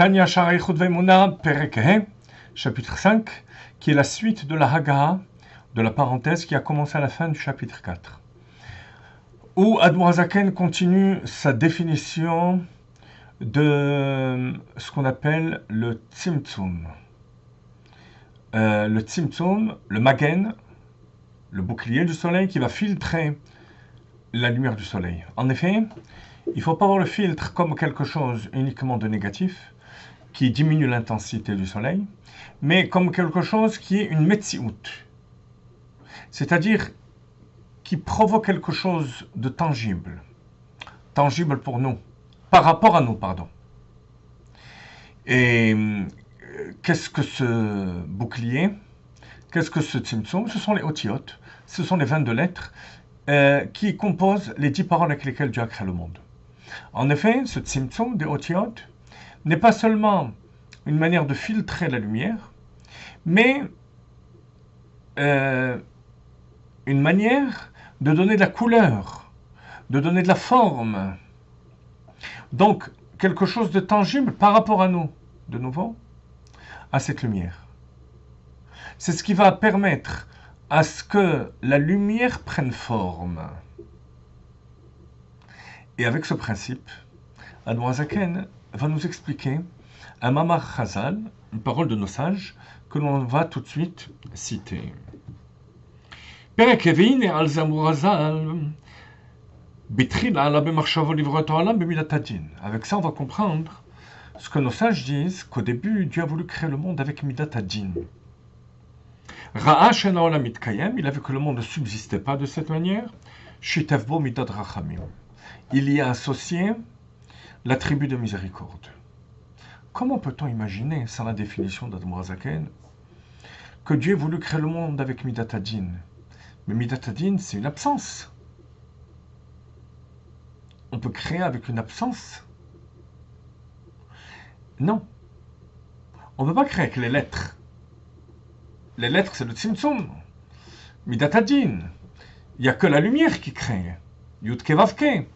Tanya Sharai Chudveimuna Perek chapitre 5, qui est la suite de la Haggaha, de la parenthèse qui a commencé à la fin du chapitre 4. Où Admorazaken continue sa définition de ce qu'on appelle le Tzimtzum. Le Tzimtzum, le Magen, le bouclier du soleil qui va filtrer la lumière du soleil. En effet, il ne faut pas voir le filtre comme quelque chose uniquement de négatif, qui diminue l'intensité du soleil, mais comme quelque chose qui est une metsiout, c'est-à-dire qui provoque quelque chose de tangible pour nous, par rapport à nous, pardon. Et qu'est-ce que ce bouclier? Qu'est-ce que ce tzimtzum? Ce sont les otiyot, ce sont les 22 lettres qui composent les 10 paroles avec lesquelles Dieu a créé le monde. En effet, ce tzimtzum des otiyot n'est pas seulement une manière de filtrer la lumière, mais une manière de donner de la couleur, de donner de la forme. Donc, quelque chose de tangible par rapport à nous, de nouveau, à cette lumière. C'est ce qui va permettre à ce que la lumière prenne forme. Et avec ce principe, Admorazaken va nous expliquer un Mamar Chazal, une parole de nos sages, que l'on va tout de suite citer. Perek Evin et Al-Zamurazal, Bitrin ala b'marshavo livrato alam b'midatadin. Avec ça, on va comprendre ce que nos sages disent, qu'au début, Dieu a voulu créer le monde avec midatadin. Ra'a shena olam mitkayem, il a vu que le monde ne subsistait pas de cette manière. Shitevbo midat rachamim. Il y a associé l'attribut de miséricorde. Comment peut-on imaginer, sans la définition d'Admorazaken, que Dieu ait voulu créer le monde avec midatadin? Mais midatadin, c'est une absence. On peut créer avec une absence? Non. On ne peut pas créer avec les lettres. Les lettres, c'est le tzimtzum. Midatadin. Il n'y a que la lumière qui crée. Yudke Vavke.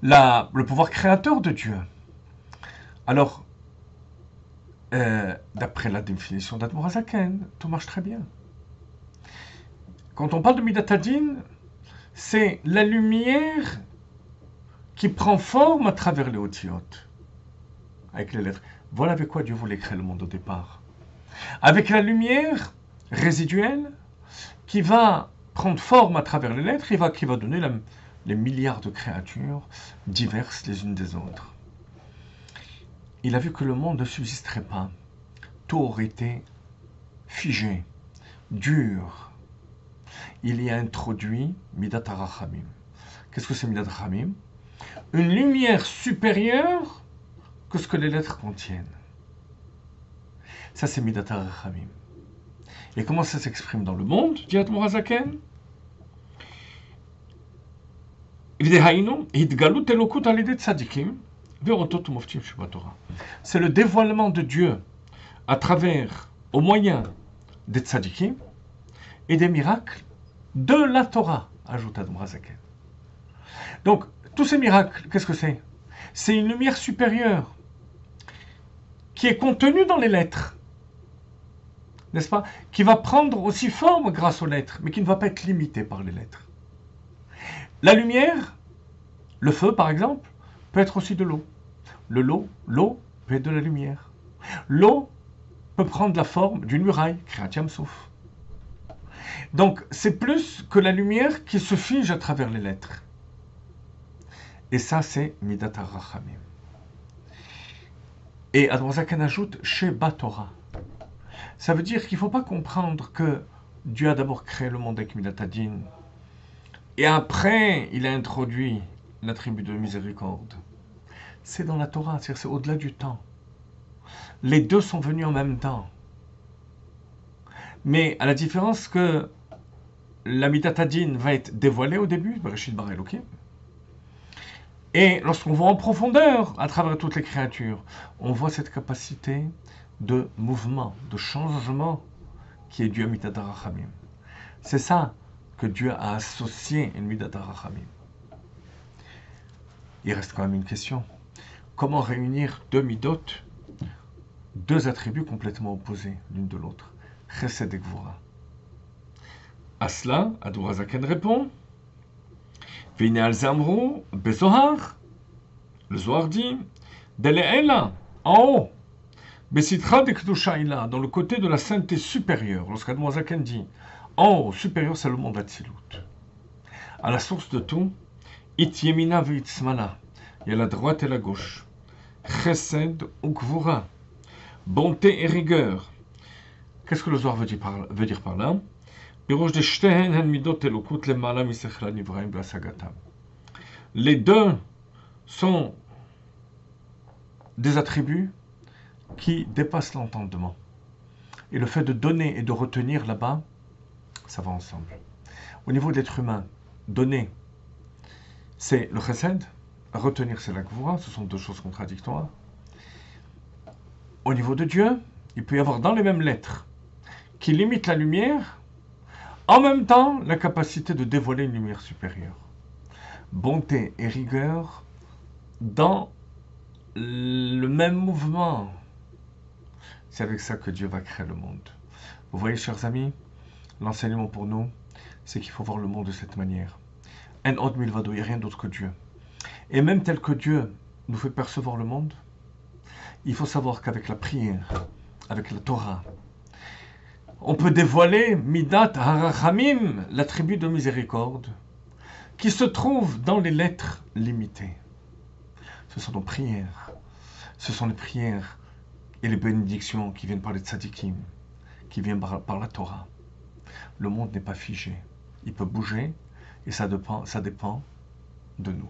Le pouvoir créateur de Dieu. Alors, d'après la définition d'Admorazaken, tout marche très bien. Quand on parle de midatadin, c'est la lumière qui prend forme à travers les otiyot, avec les lettres. Voilà avec quoi Dieu voulait créer le monde au départ. Avec la lumière résiduelle qui va prendre forme à travers les lettres, qui va donner les milliards de créatures diverses les unes des autres. Il a vu que le monde ne subsisterait pas. Tout aurait été figé, dur. Il y a introduit Midat HaRachamim. Qu'est-ce que c'est Midat HaRachamim? Une lumière supérieure que ce que les lettres contiennent. Ça, c'est Midat HaRachamim. Et comment ça s'exprime dans le monde, dit Admorazaken? C'est le dévoilement de Dieu à travers, au moyen des tzadikim et des miracles de la Torah, ajoute Admorazaken. Donc, tous ces miracles, qu'est-ce que c'est? C'est une lumière supérieure qui est contenue dans les lettres, n'est-ce pas? Qui va prendre aussi forme grâce aux lettres, mais qui ne va pas être limitée par les lettres. La lumière, le feu par exemple, peut être aussi de l'eau. L'eau peut être de la lumière. L'eau peut prendre la forme d'une muraille, Kriyat Yam Souf. Donc, c'est plus que la lumière qui se fige à travers les lettres. Et ça, c'est Midat HaRachamim. Et Admorazaken ajoute Sheba Torah. Ça veut dire qu'il ne faut pas comprendre que Dieu a d'abord créé le monde avec midatadin et après, il a introduit l'attribut de miséricorde. C'est dans la Torah, c'est au-delà du temps. Les deux sont venus en même temps. Mais à la différence que la midatadin va être dévoilée au début, Bereshit bara Elokim, et lorsqu'on voit en profondeur, à travers toutes les créatures, on voit cette capacité de mouvement, de changement qui est due à Midat HaRachamim. C'est ça que Dieu a associé à Midat HaRachamim. Il reste quand même une question. Comment réunir deux midot deux attributs complètement opposés l'une de l'autre. Chesed et Gvura. À cela, Adourazaken répond Vine al Zamrou, Bezohar. Le Zohar dit Dele'ela, en haut. Besitra de Kedushaïla, dans le côté de la sainteté supérieure. Lorsqu'Adourazaken dit en haut, supérieur, c'est le monde Atzilut. À la source de tout, It Yemina Veitzmala. Il y a la droite et la gauche. Chesed ou Gvura. Bonté et rigueur. Qu'est-ce que le Zohar veut dire par là? Les deux sont des attributs qui dépassent l'entendement. Et le fait de donner et de retenir là-bas, ça va ensemble. Au niveau de l'être humain, donner, c'est le chesed, retenir, c'est la gvura, ce sont deux choses contradictoires. Au niveau de Dieu, il peut y avoir dans les mêmes lettres qui limitent la lumière, en même temps la capacité de dévoiler une lumière supérieure. Bonté et rigueur dans le même mouvement. C'est avec ça que Dieu va créer le monde. Vous voyez, chers amis, l'enseignement pour nous, c'est qu'il faut voir le monde de cette manière. En od milvado, il n'y a rien d'autre que Dieu. Et même tel que Dieu nous fait percevoir le monde, il faut savoir qu'avec la prière, avec la Torah, on peut dévoiler Midat Harachamim, l'attribut de miséricorde, qui se trouve dans les lettres limitées. Ce sont nos prières. Ce sont les prières et les bénédictions qui viennent par les tzadikim, qui viennent par la Torah. Le monde n'est pas figé. Il peut bouger et ça dépend de nous.